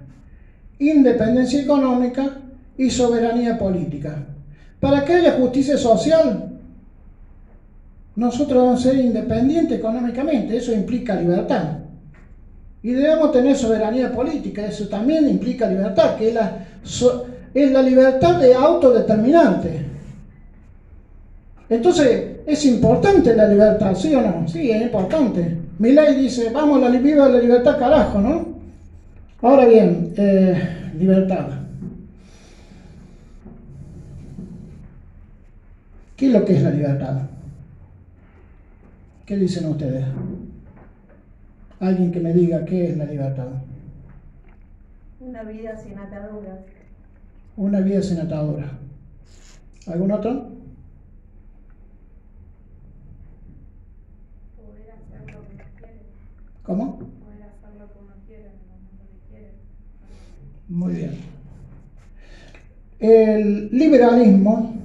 independencia económica y soberanía política. Para que haya justicia social, nosotros vamos a ser independientes económicamente, eso implica libertad. Y debemos tener soberanía política, eso también implica libertad, que es la libertad de autodeterminante. Entonces, ¿es importante la libertad, sí o no? Sí, es importante. Milei dice, vamos, viva la libertad, carajo, ¿no? Ahora bien, libertad. ¿Qué es lo que es la libertad? ¿Qué dicen ustedes? Alguien que me diga qué es la libertad. Una vida sin ataduras. Una vida sin ataduras. ¿Algún otro? Poder hacer lo que uno quiere. ¿Cómo? Poder hacer lo que uno quiere en el momento que quiere. Muy bien. El liberalismo,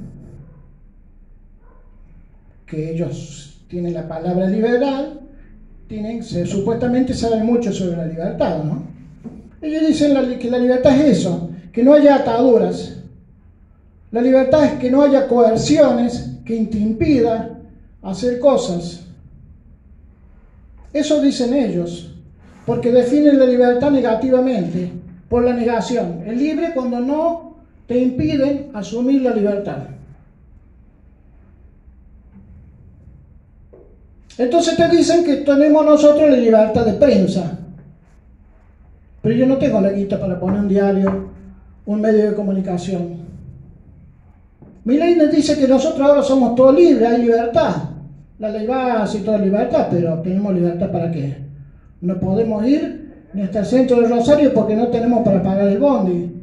que ellos tienen la palabra liberal, supuestamente saben mucho sobre la libertad, ¿no? Ellos dicen que la libertad es eso, que no haya ataduras. La libertad es que no haya coerciones que te impidan hacer cosas. Eso dicen ellos, porque definen la libertad negativamente, por la negación. Es libre cuando no te impiden asumir la libertad. Entonces te dicen que tenemos nosotros la libertad de prensa. Pero yo no tengo la guita para poner un diario, un medio de comunicación. Milei nos dice que nosotros ahora somos todos libres, hay libertad. La ley base y toda libertad, pero ¿tenemos libertad para qué? No podemos ir ni hasta el centro de Rosario porque no tenemos para pagar el bondi.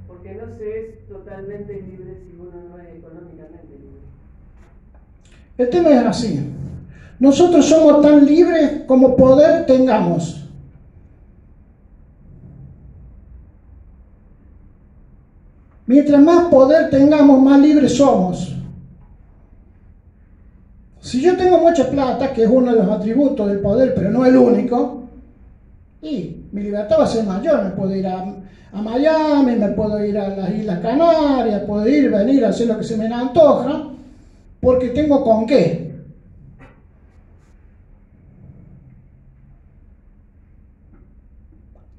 Porque no se es totalmente libre si uno no es económicamente libre. El tema es así. Nosotros somos tan libres como poder tengamos. Mientras más poder tengamos, más libres somos. Si yo tengo mucha plata, que es uno de los atributos del poder, pero no el único, y mi libertad va a ser mayor. Me puedo ir a Miami, me puedo ir a las Islas Canarias, puedo ir, venir a hacer lo que se me antoja, porque tengo con qué.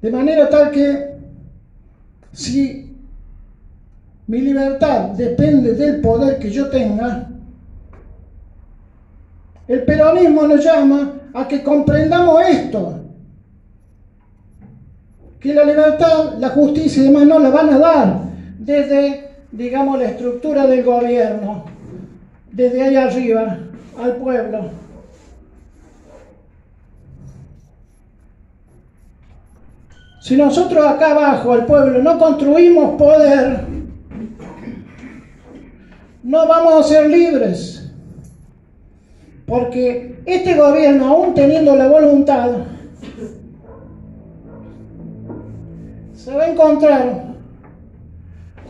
De manera tal que si mi libertad depende del poder que yo tenga, el peronismo nos llama a que comprendamos esto, que la libertad, la justicia y demás no la van a dar desde, digamos, la estructura del gobierno, desde ahí arriba al pueblo. Si nosotros acá abajo, al pueblo, no construimos poder, no vamos a ser libres. Porque este gobierno, aún teniendo la voluntad, se va a encontrar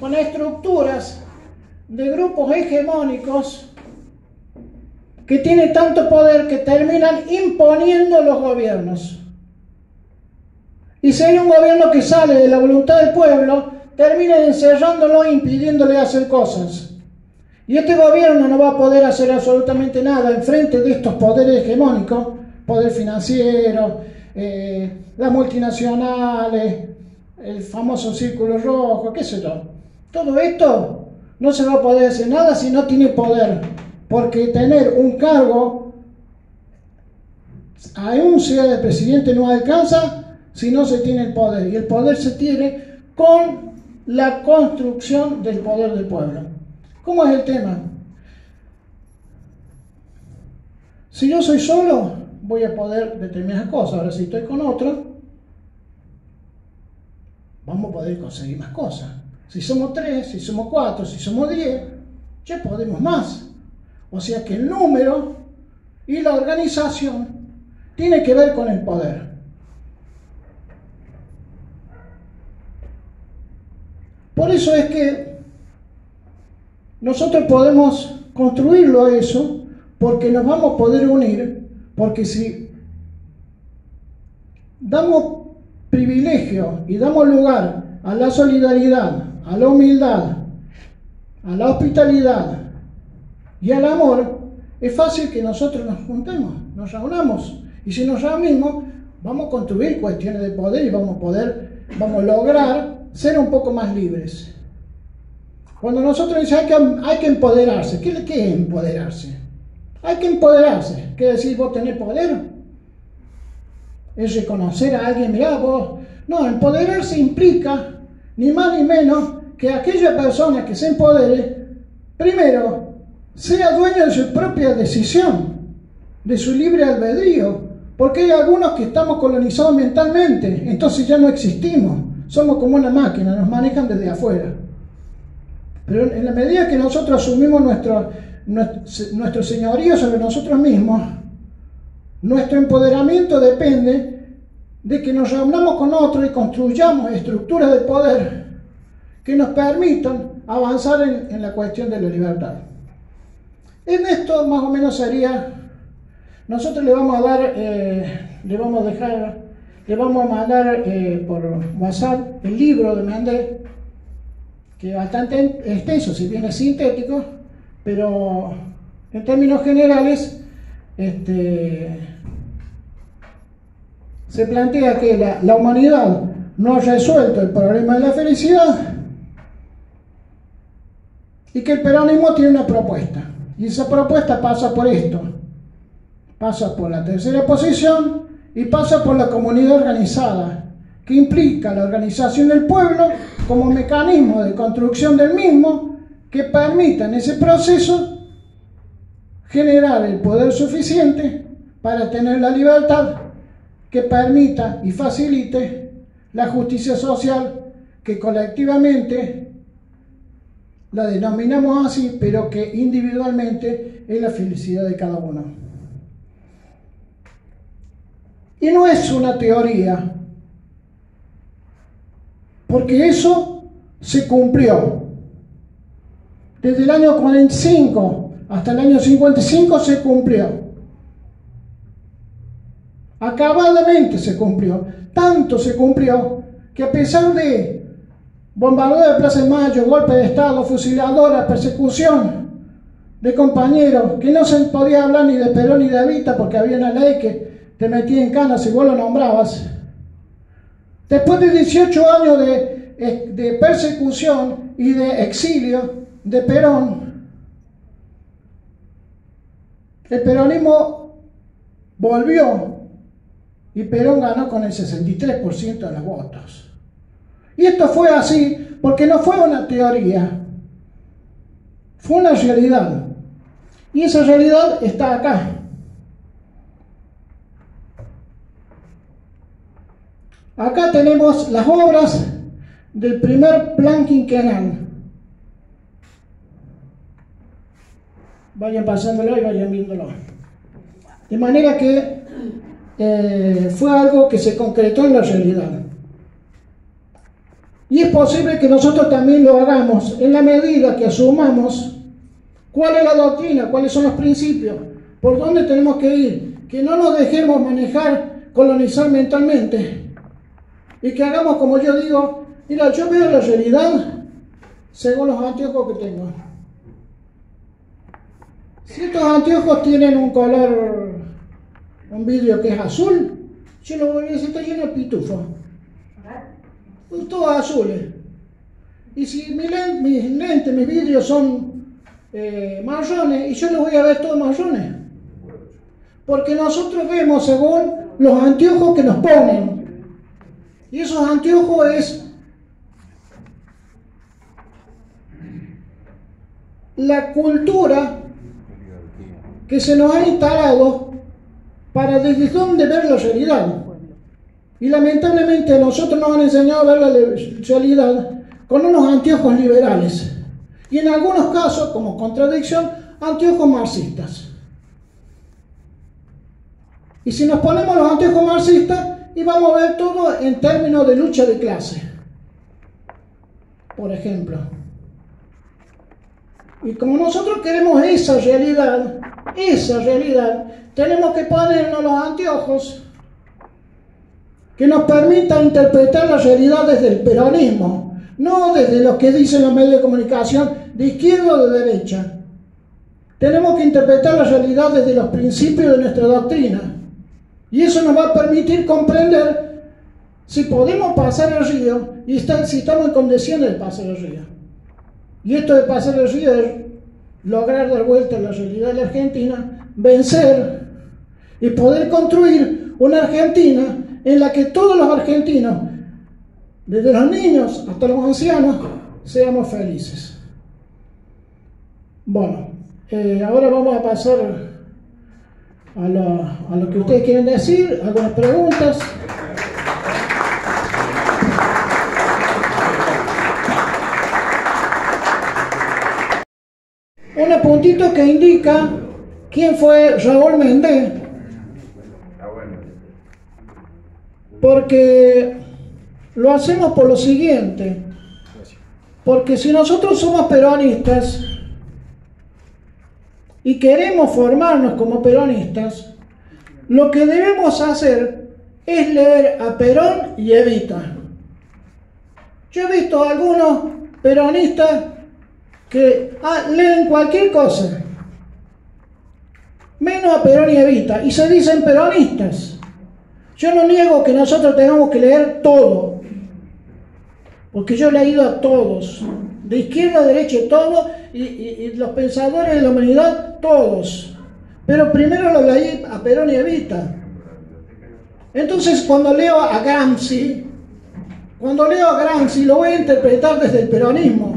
con estructuras de grupos hegemónicos que tienen tanto poder que terminan imponiendo los gobiernos. Y si hay un gobierno que sale de la voluntad del pueblo, termina encerrándolo e impidiéndole hacer cosas. Y este gobierno no va a poder hacer absolutamente nada en frente de estos poderes hegemónicos, poder financiero, las multinacionales, el famoso círculo rojo, qué sé yo. Todo esto no se va a poder hacer nada si no tiene poder, porque tener un cargo, aún sea de presidente, no alcanza si no se tiene el poder. Y el poder se tiene con la construcción del poder del pueblo. ¿Cómo es el tema? Si yo soy solo, voy a poder determinadas cosas. Ahora, si estoy con otro, vamos a poder conseguir más cosas. Si somos 3, si somos 4, si somos 10, ya podemos más. O sea que el número y la organización tiene que ver con el poder. Por eso es que nosotros podemos construirlo a eso, porque nos vamos a poder unir, porque si damos privilegio y damos lugar a la solidaridad, a la humildad, a la hospitalidad y al amor, es fácil que nosotros nos juntemos, nos reunamos. Y si nos reunimos, vamos a construir cuestiones de poder y vamos a lograr ser un poco más libres. Cuando nosotros decimos hay que empoderarse, ¿qué es empoderarse? Hay que empoderarse. ¿Qué decir vos tenés poder? Es reconocer a alguien, mirá vos. No, empoderarse implica ni más ni menos que aquella persona que se empodere, primero, sea dueño de su propia decisión, de su libre albedrío, porque hay algunos que estamos colonizados mentalmente, entonces ya no existimos, somos como una máquina, nos manejan desde afuera. Pero en la medida que nosotros asumimos nuestro señorío sobre nosotros mismos, nuestro empoderamiento depende de que nos reunamos con otros y construyamos estructuras de poder que nos permitan avanzar en la cuestión de la libertad. En esto más o menos sería, nosotros le vamos a mandar por WhatsApp el libro de Méndez, que es bastante extenso, si bien es sintético, pero en términos generales se plantea que la humanidad no ha resuelto el problema de la felicidad y que el peronismo tiene una propuesta, y esa propuesta pasa por esto, pasa por la tercera posición y pasa por la comunidad organizada, que implica la organización del pueblo como mecanismo de construcción del mismo, que permita en ese proceso generar el poder suficiente para tener la libertad, que permita y facilite la justicia social, que colectivamente la denominamos así, pero que individualmente es la felicidad de cada uno. Y no es una teoría, porque eso se cumplió. Desde el año 45 hasta el año 55 se cumplió. Acabadamente se cumplió. Tanto se cumplió que a pesar de bombardeo de Plaza de Mayo, golpe de Estado, fusiladora, persecución de compañeros, que no se podía hablar ni de Perón ni de Evita porque había una ley que te metía en cana si vos lo nombrabas. Después de 18 años de persecución y de exilio de Perón, el peronismo volvió y Perón ganó con el 63% de los votos. Y esto fue así porque no fue una teoría, fue una realidad. Y esa realidad está acá. Acá tenemos las obras del primer plan quinquenal. Vayan pasándolo y vayan viéndolo. De manera que fue algo que se concretó en la realidad. Y es posible que nosotros también lo hagamos en la medida que asumamos cuál es la doctrina, cuáles son los principios, por dónde tenemos que ir, que no nos dejemos manejar, colonizar mentalmente y que hagamos como yo digo, mira, yo veo la realidad según los anteojos que tengo. Si estos anteojos tienen un color, un vidrio que es azul, yo lo voy a decir, está lleno de pitufo. Todos azules. Y si mis lentes, mis vidrios son marrones, y yo los voy a ver todos marrones. Porque nosotros vemos según los anteojos que nos ponen. Y esos anteojos es la cultura que se nos ha instalado para desde dónde ver la realidad. Y lamentablemente a nosotros nos han enseñado a ver la realidad con unos anteojos liberales. Y en algunos casos, como contradicción, anteojos marxistas. Y si nos ponemos los anteojos marxistas, y vamos a ver todo en términos de lucha de clase, por ejemplo. Y como nosotros queremos esa realidad, tenemos que ponernos los anteojos que nos permitan interpretar la realidad desde el peronismo, no desde lo que dicen los medios de comunicación de izquierda o de derecha. Tenemos que interpretar la realidad desde los principios de nuestra doctrina. Y eso nos va a permitir comprender si podemos pasar el río y si estamos en condiciones de pasar el río. Y esto de pasar el río es lograr dar vuelta a la realidad de la Argentina, vencer y poder construir una Argentina en la que todos los argentinos, desde los niños hasta los ancianos, seamos felices. Bueno, ahora vamos a pasar a lo que ustedes quieren decir, algunas preguntas. Un apuntito que indica quién fue Raúl Méndez, porque lo hacemos por lo siguiente, porque si nosotros somos peronistas y queremos formarnos como peronistas, lo que debemos hacer es leer a Perón y Evita. Yo he visto a algunos peronistas que leen cualquier cosa, menos a Perón y Evita, y se dicen peronistas. Yo no niego que nosotros tengamos que leer todo, porque yo he leído a todos, de izquierda a derecha todos, y los pensadores de la humanidad todos, pero primero lo leí a Perón y Evita. Entonces cuando leo a Gramsci lo voy a interpretar desde el peronismo.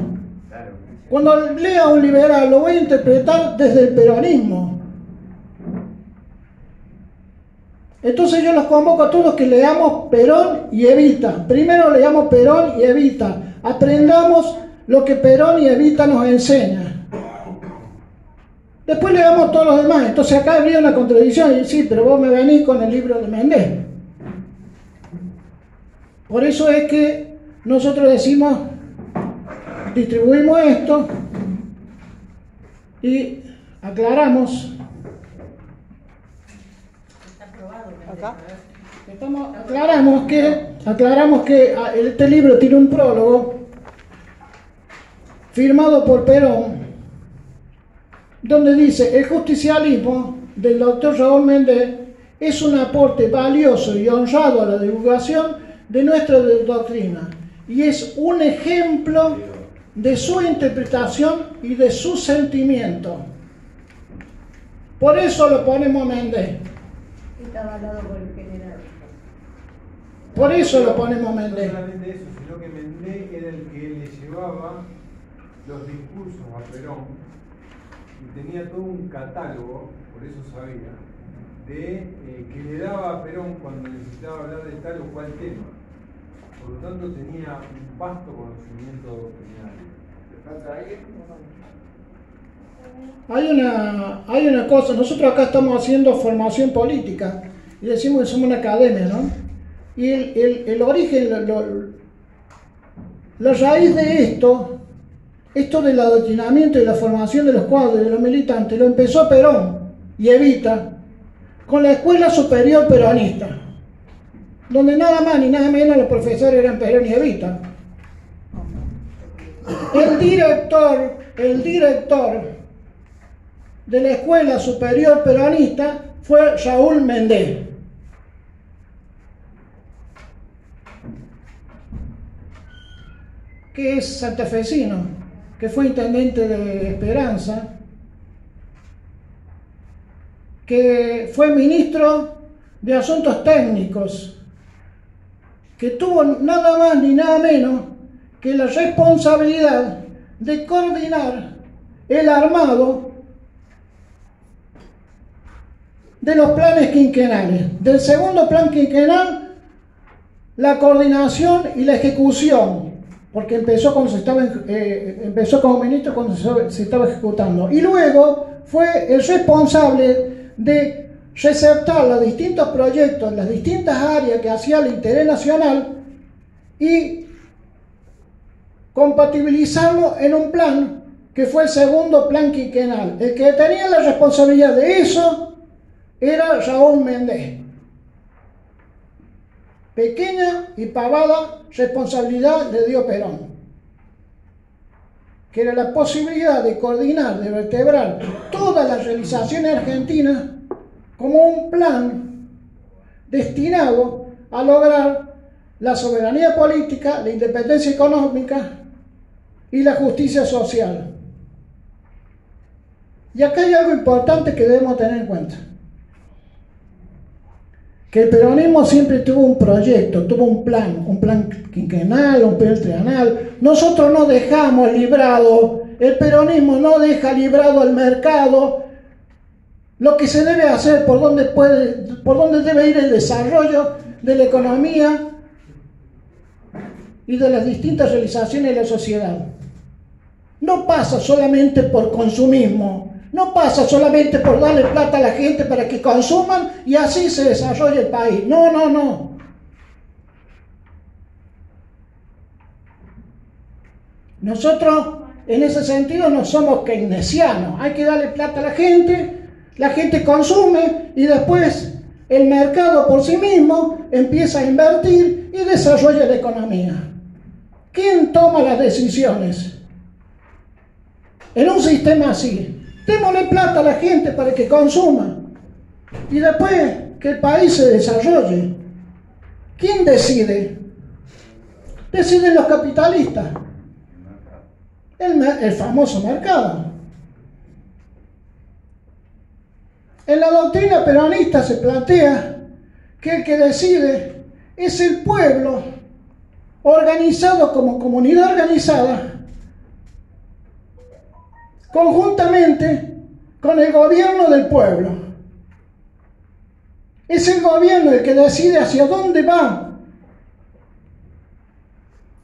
Cuando leo a un liberal lo voy a interpretar desde el peronismo. Entonces yo los convoco a todos que leamos Perón y Evita. Primero leamos Perón y Evita. Aprendamos lo que Perón y Evita nos enseñan. Después leamos todos los demás. Entonces acá habría una contradicción. Y sí, pero vos me venís con el libro de Méndez. Por eso es que nosotros decimos, distribuimos esto y aclaramos. Aclaramos que este libro tiene un prólogo firmado por Perón, donde dice: el justicialismo del doctor Raúl Méndez es un aporte valioso y honrado a la divulgación de nuestra doctrina y es un ejemplo de su interpretación y de su sentimiento. Por eso lo ponemos a Méndez. Está avalado por el general. Por eso lo ponemos a Méndez. No solamente eso, sino que Méndez era el que le llevaba los discursos a Perón y tenía todo un catálogo, por eso sabía, de que le daba a Perón cuando necesitaba hablar de tal o cual tema. Por lo tanto tenía un vasto conocimiento doctrinario. Hay una cosa, nosotros acá estamos haciendo formación política y decimos que somos una academia, ¿no? Y el origen, la raíz de esto del adoctrinamiento y la formación de los cuadros y de los militantes, lo empezó Perón y Evita con la Escuela Superior Peronista. donde nada más ni nada menos los profesores eran Perón y Evita. El director de la Escuela Superior Peronista fue Raúl Mendés. Que es santafesino, que fue intendente de Esperanza, que fue ministro de Asuntos Técnicos, que tuvo nada más ni nada menos que la responsabilidad de coordinar el armado de los planes quinquenales. Del segundo plan quinquenal, la coordinación y la ejecución, porque empezó como ministro cuando se estaba ejecutando. Y luego fue el responsable de receptar los distintos proyectos, las distintas áreas que hacía el interés nacional y compatibilizarlo en un plan que fue el segundo plan quinquenal. El que tenía la responsabilidad de eso era Raúl Mendés. Pequeña y pavada responsabilidad le dio Perón, que era la posibilidad de coordinar, de vertebrar todas las realizaciones argentinas como un plan destinado a lograr la soberanía política, la independencia económica y la justicia social. Y acá hay algo importante que debemos tener en cuenta. Que el peronismo siempre tuvo un proyecto, tuvo un plan quinquenal, un plan trienal. Nosotros no dejamos librado, el peronismo no deja librado al mercado lo que se debe hacer, por dónde debe ir el desarrollo de la economía y de las distintas realizaciones de la sociedad. No pasa solamente por consumismo. No pasa solamente por darle plata a la gente para que consuman y así se desarrolla el país. No, no, no. Nosotros, en ese sentido, no somos keynesianos. Hay que darle plata a la gente consume y después el mercado por sí mismo empieza a invertir y desarrolla la economía. ¿Quién toma las decisiones? En un sistema así. Démosle plata a la gente para que consuma y después que el país se desarrolle. ¿Quién decide? Deciden los capitalistas. El famoso mercado. En la doctrina peronista se plantea que el que decide es el pueblo organizado como comunidad organizada, conjuntamente con el gobierno del pueblo. Es el gobierno el que decide hacia dónde va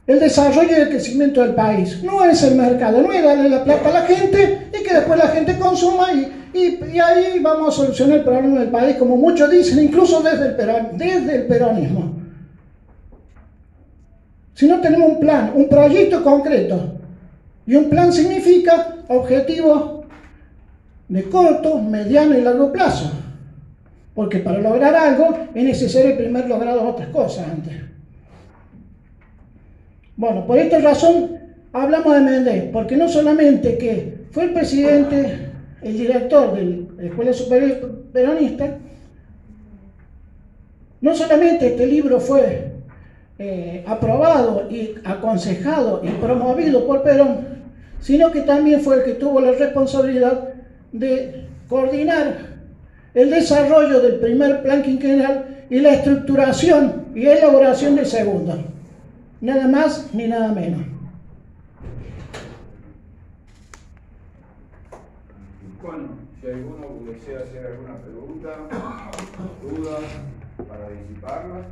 el desarrollo y el crecimiento del país. No es el mercado, no es darle la plata a la gente y que después la gente consuma y ahí vamos a solucionar el problema del país, como muchos dicen, incluso desde el peronismo. Si no tenemos un plan, un proyecto concreto, y un plan significa objetivos de corto, mediano y largo plazo. Porque para lograr algo es necesario primero lograr otras cosas antes. Bueno, por esta razón hablamos de Mendés, porque no solamente que fue el presidente, el director de la Escuela Superior Peronista, no solamente este libro fue aprobado y aconsejado y promovido por Perón, sino que también fue el que tuvo la responsabilidad de coordinar el desarrollo del primer plan quinquenal y la estructuración y elaboración del segundo. Nada más ni nada menos. Bueno, si alguno desea hacer alguna pregunta, dudas, para disiparlas.